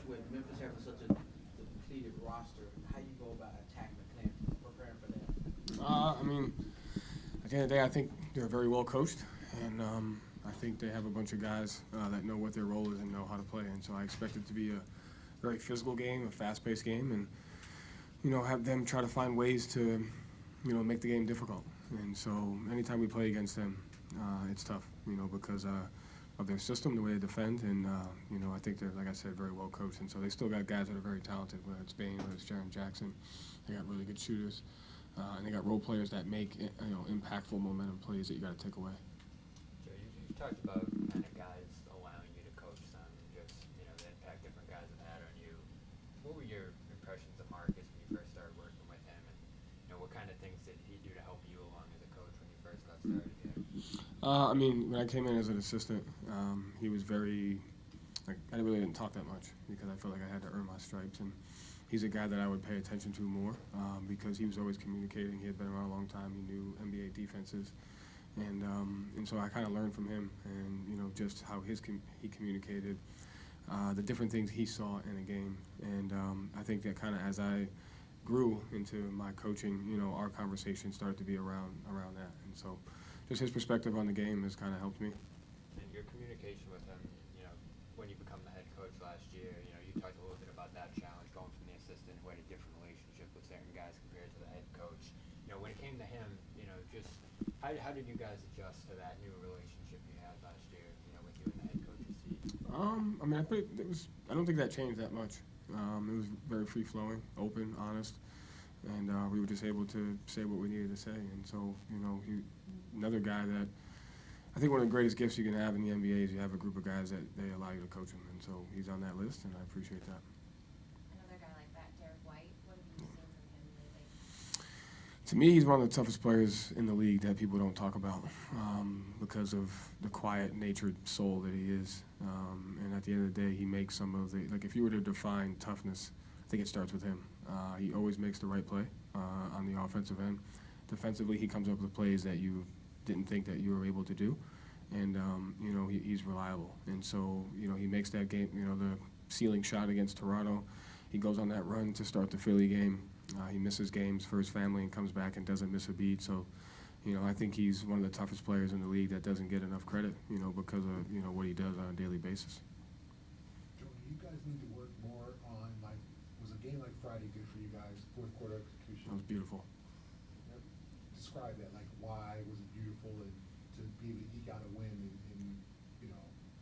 with Memphis having such a depleted roster, how you go about attacking the plan, preparing for that? I mean, at the end of the day, I think they're very well coached, and I think they have a bunch of guys that know what their role is and know how to play. And so I expect it to be a very physical game, a fast-paced game, and have them try to find ways to make the game difficult. And so anytime we play against them, it's tough, because of their system, the way they defend, and I think they're, like I said, very well coached. And so they still got guys that are very talented, whether it's Bain, whether it's Jaren Jackson. They got really good shooters, and they got role players that make impactful momentum plays that you got to take away. Joe, you've talked about kind of guys allowing you to coach them and just the impact different guys have had on you. What were your impressions of Marcus when you first started working with him, and what kind of things did he do to help you along as a coach when you first got started here? I mean, when I came in as an assistant, he was very, I really didn't talk that much because I felt like I had to earn my stripes. And he's a guy that I would pay attention to more because he was always communicating. He had been around a long time. He knew NBA defenses. And so I kind of learned from him and, just how he communicated, the different things he saw in a game. And I think that kind of as I grew into my coaching, our conversation started to be around that. And so just his perspective on the game has kind of helped me. And your communication with him, when you become the head coach last year, you talked a little bit about that challenge going from the assistant who had a different relationship with certain guys compared to the head coach. When it came to him, just how did you guys adjust to that new relationship you had last year, with you in the head coach's seat? I mean, I don't think that changed that much. It was very free flowing, open, honest, and we were just able to say what we needed to say. And so, another guy that I think one of the greatest gifts you can have in the NBA is you have a group of guys that they allow you to coach them. And so he's on that list, and I appreciate that. Another guy like that, Derrick White, what have you seen from him lately? To me, he's one of the toughest players in the league that people don't talk about because of the quiet-natured soul that he is. And at the end of the day, he makes some of the, if you were to define toughness, I think it starts with him. He always makes the right play on the offensive end. Defensively, he comes up with plays that you didn't think that you were able to do. And, he's reliable. And so, he makes that game, the ceiling shot against Toronto. He goes on that run to start the Philly game. He misses games for his family and comes back and doesn't miss a beat. So, I think he's one of the toughest players in the league that doesn't get enough credit, because of, what he does on a daily basis. Joe, do you guys need to work more on, was a game like Friday good for you guys, fourth quarter execution? That was beautiful. Describe that, why was it beautiful and to be able to eke out a win and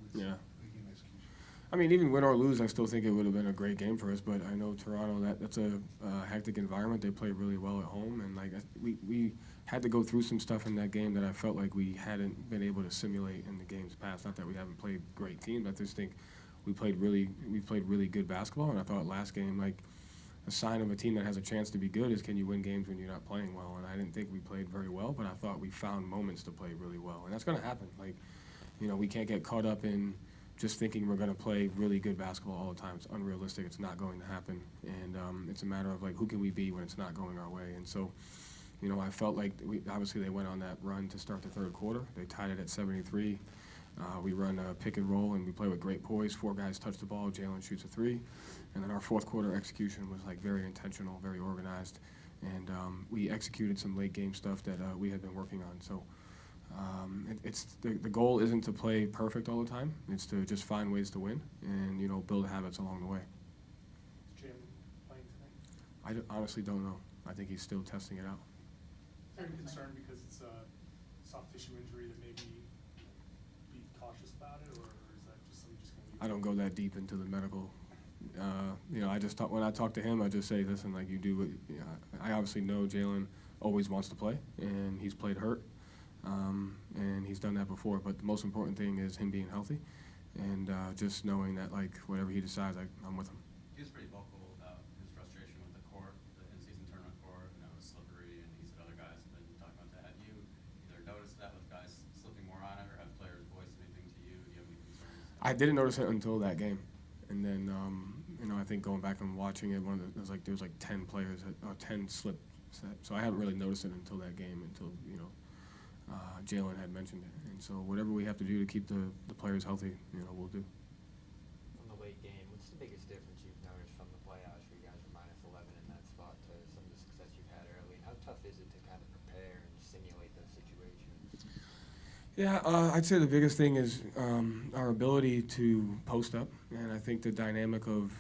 with Yeah. big game execution? I mean, even win or lose, I still think it would have been a great game for us. But I know Toronto, that's a hectic environment. They play really well at home, and we had to go through some stuff in that game that I felt like we hadn't been able to simulate in the games past. Not that we haven't played great teams, but I just think we played really good basketball. And I thought last game, a sign of a team that has a chance to be good is can you win games when you're not playing well. And I didn't think we played very well, but I thought we found moments to play really well, and that's going to happen. We can't get caught up in just thinking we're going to play really good basketball all the time. It's unrealistic. It's not going to happen. And it's a matter of, who can we be when it's not going our way? And so, I felt like obviously they went on that run to start the third quarter. They tied it at 73. We run a pick and roll, and we play with great poise. 4 guys touch the ball. Jalen shoots a 3. And then our fourth quarter execution was, very intentional, very organized. And we executed some late game stuff that we had been working on. So the goal isn't to play perfect all the time. It's to just find ways to win and, build habits along the way. Is Jalen playing tonight? I honestly don't know. I think he's still testing it out. Very concerned because it's a soft tissue injury that maybe be cautious about it, or is that just something just going to be? I don't go that deep into the medical. I just talk, when I talk to him, I just say, listen, you do what, I obviously know Jalen always wants to play, and he's played hurt, and he's done that before. But the most important thing is him being healthy, and just knowing that, whatever he decides, I'm with him. He was pretty vocal about his frustration with the court, the in-season tournament court. It was slippery, and he said other guys have been talking about that. Have you either noticed that with guys slipping more on it, or have players voiced anything to you? Do you have any concerns? I didn't notice it until that game, and then I think going back and watching it, there was 10 players, 10 slip. So I haven't really noticed it until that game, until Jalen had mentioned it. And so whatever we have to do to keep the players healthy, we'll do. On the late game, what's the biggest difference you've noticed from the playoffs where you guys are -11 in that spot to some of the success you've had early? And how tough is it to kind of prepare and simulate those situations? Yeah, I'd say the biggest thing is our ability to post up, and I think the dynamic of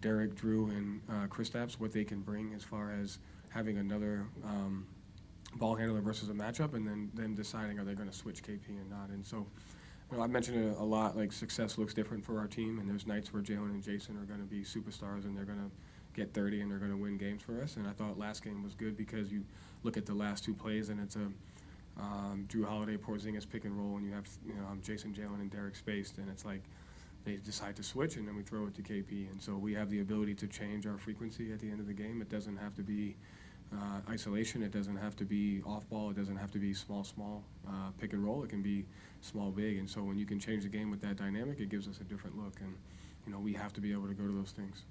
Derrick, Drew, and Kristaps, what they can bring as far as having another ball handler versus a matchup, and then them deciding are they going to switch KP or not. And so, I mentioned it a lot. Like success looks different for our team, and there's nights where Jalen and Jason are going to be superstars, and they're going to get 30, and they're going to win games for us. And I thought last game was good because you look at the last two plays, and it's a Drew Holiday, Porzingis pick and roll, and you have Jason, Jalen, and Derek spaced, and it's like they decide to switch, and then we throw it to KP. And so we have the ability to change our frequency at the end of the game. It doesn't have to be isolation. It doesn't have to be off ball. It doesn't have to be small pick and roll. It can be small, big. And so when you can change the game with that dynamic, it gives us a different look. And we have to be able to go to those things.